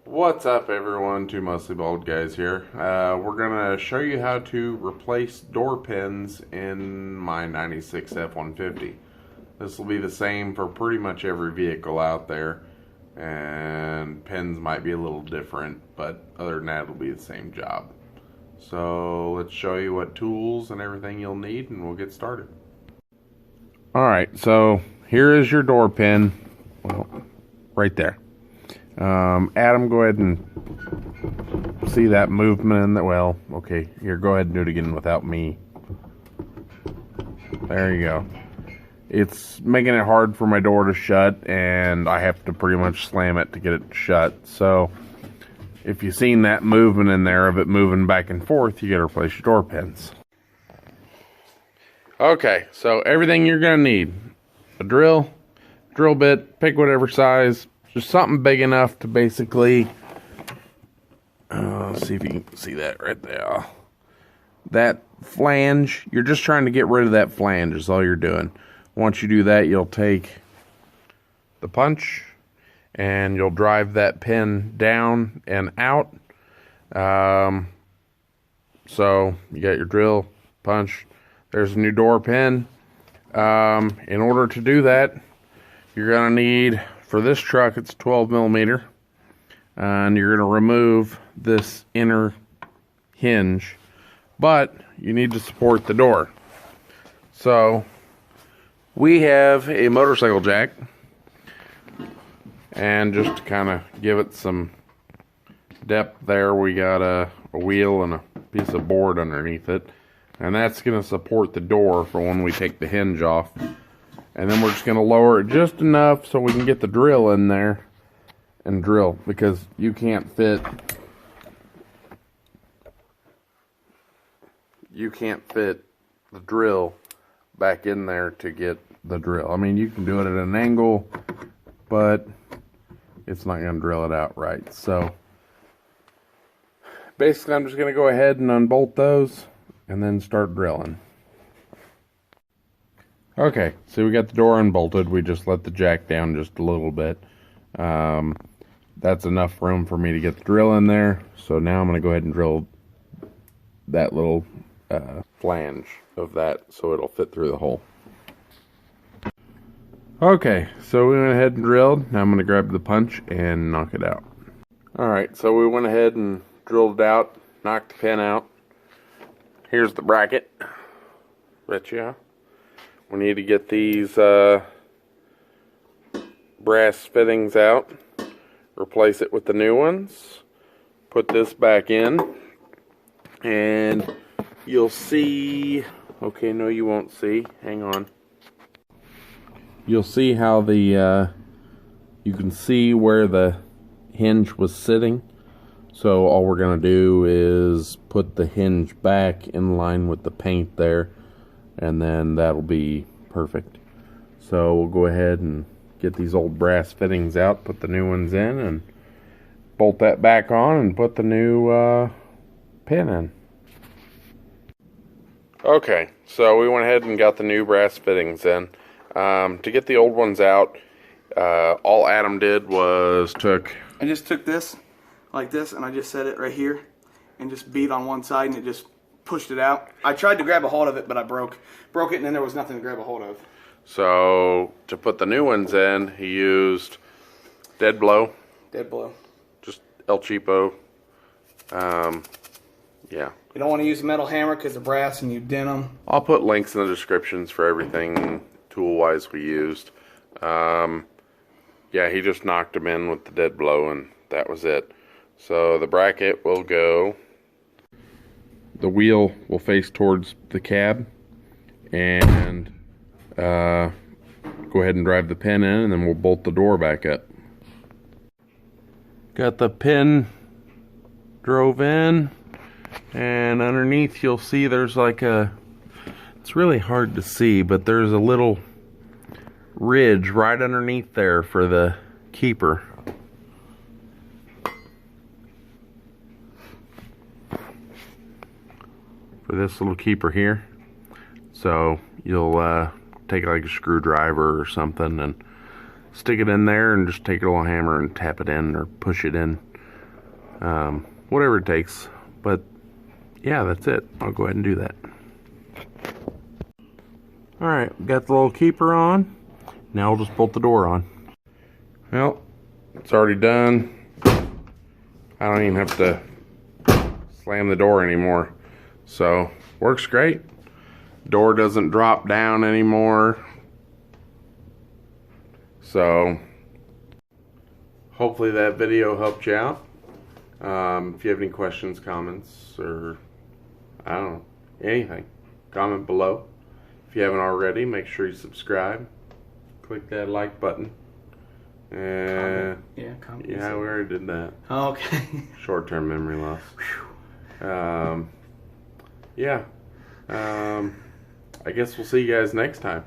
What's up, everyone? Two mostly bald guys here. We're gonna show you how to replace door pins in my 96 F-150. This will be the same for pretty much every vehicle out there, and pins might be a little different, but other than that, it'll be the same job. So let's show you what tools and everything you'll need, and we'll get started. Alright, so here is your door pin. Well, right there. Adam, go ahead and see that movement in the, well, okay, here, go ahead and do it again without me. There you go. It's making it hard for my door to shut, and I have to pretty much slam it to get it shut. So, if you've seen that movement in there of it moving back and forth, you gotta replace your door pins. Okay, so everything you're gonna need: a drill bit, pick whatever size. Just something big enough to basically, let's see if you can see that right there. That flange, you're just trying to get rid of that flange is all you're doing. Once you do that, you'll take the punch and you'll drive that pin down and out. So you got your drill, punch, there's a new door pin. In order to do that, you're gonna need, for this truck, it's 12 millimeter, and you're going to remove this inner hinge, but you need to support the door. So we have a motorcycle jack, and just to kind of give it some depth there, we got a wheel and a piece of board underneath it, and that's going to support the door for when we take the hinge off. And then we're just going to lower it just enough so we can get the drill in there and drill, because you can't fit the drill back in there to get the drill. I mean, you can do it at an angle, but it's not going to drill it out right. So basically, I'm just going to go ahead and unbolt those and then start drilling. Okay, so we got the door unbolted. We just let the jack down just a little bit. That's enough room for me to get the drill in there. So now I'm going to go ahead and drill that little flange of that so it'll fit through the hole. Okay, so we went ahead and drilled. Now I'm going to grab the punch and knock it out. Alright, so we went ahead and drilled it out, knocked the pin out. Here's the bracket. Wratchet. We need to get these brass fittings out, replace it with the new ones, put this back in, and you'll see, okay, no you won't see, hang on. You'll see how the, you can see where the hinge was sitting. So all we're going to do is put the hinge back in line with the paint there, and then that'll be perfect. So we'll go ahead and get these old brass fittings out, put the new ones in, and bolt that back on and put the new pin in. Okay, so we went ahead and got the new brass fittings in. To get the old ones out, all Adam did was I just took this like this, and I just set it right here and just beat on one side, and it just pushed it out. I tried to grab a hold of it, but I broke it, and then there was nothing to grab a hold of. So to put the new ones in, he used dead blow, just El Cheapo. Yeah, you don't want to use a metal hammer because they're brass and you dent them. I'll put links in the descriptions for everything tool wise we used. Yeah, he just knocked them in with the dead blow, and that was it. So the bracket will go, the wheel will face towards the cab, and go ahead and drive the pin in, and then we'll bolt the door back up. Got the pin drove in, and underneath you'll see there's like a, it's really hard to see, but there's a little ridge right underneath there for the keeper. For this little keeper here. So you'll take like a screwdriver or something and stick it in there, and just take a little hammer and tap it in or push it in whatever it takes. But yeah, that's it. I'll go ahead and do that. Alright, got the little keeper on. Now we'll just bolt the door on. Well, it's already done. I don't even have to slam the door anymore. So, works great. Door doesn't drop down anymore. So, hopefully that video helped you out. If you have any questions, comments, or I don't know, anything, comment below. If you haven't already, make sure you subscribe. Click that like button. Comment. Yeah, we already did that. Oh, okay. Short-term memory loss. Yeah. I guess we'll see you guys next time.